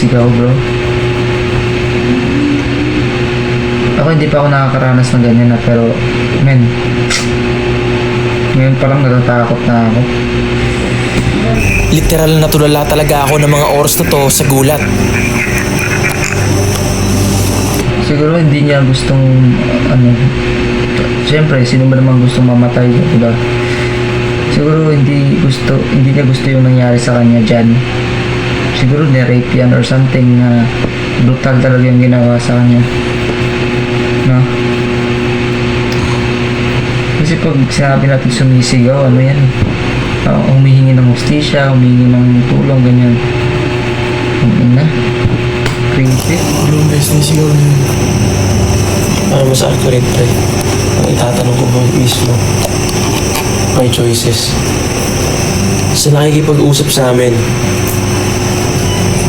sumisigaw, bro. Ako hindi pa ako nakakaranas ng ganyan na, pero men, ngayon pa lang natatakot na ako. Literal na tulala talaga ako ng mga oras na to sa gulat. Siguro hindi niya gustong, siyempre, sino ba naman gustong mamatay, diba? Siguro hindi niya gusto yung nangyari sa kanya dyan. Siguro ni-rape yan or something na brutal talaga yung ginawa sa kanya. No? Kasi pag sinabi natin sumisigaw, ano yan? Humihingi ng hustisya, humihingi ng tulong, ganyan. Ang ina. Creepy. Long best na sigaw na yun. Para mas accurate, pre. Ang itatanong ko ba mismo? My choices. Sa nakikipag-usap sa amin,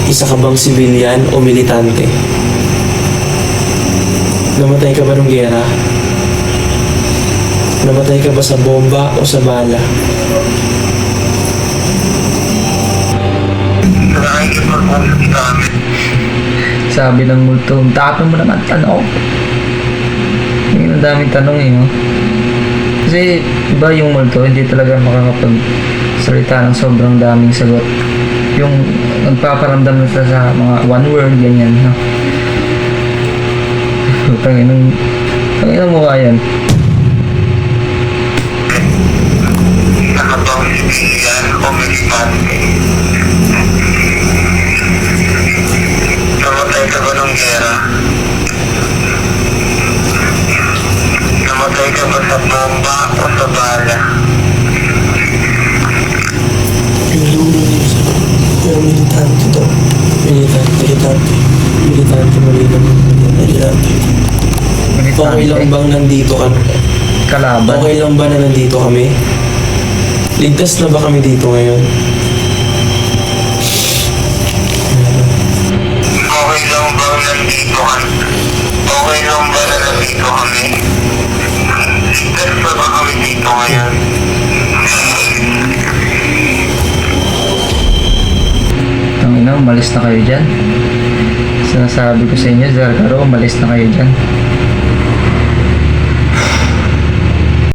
isa ka bang civilian o militante? Namatay ka ba nung gera? Namatay ka ba sa bomba o sa bala? Nakikipag-usap sa amin. Sabi ng multo, tapon mo naman tanong. Ang daming tanong eh, no? Kasi, iba yung multo, hindi talaga makakapagsalita ng sobrang daming sagot. Yung nagpaparamdam na sa mga one word, ganyan, no? Tanginang mukha yan. Nakabang civilian o militante. Namatay ka ba ng gera? Namatay ka ba sa bomba o sa bala? Yung lulo niya sa... Pero militante daw. Militante, malinaw. Militante. Okay lang bang nandito ka? Kalaban. Okay lang ba na nandito kami? Ligtas na ba kami dito ngayon? Okay lang ba nandito ka? Okay lang ba na nandito kami? Ligtas na ba kami dito ngayon? Tangina, umalis na kayo dyan. Sinasabi ko sa inyo, Zargaro, umalis na kayo dyan.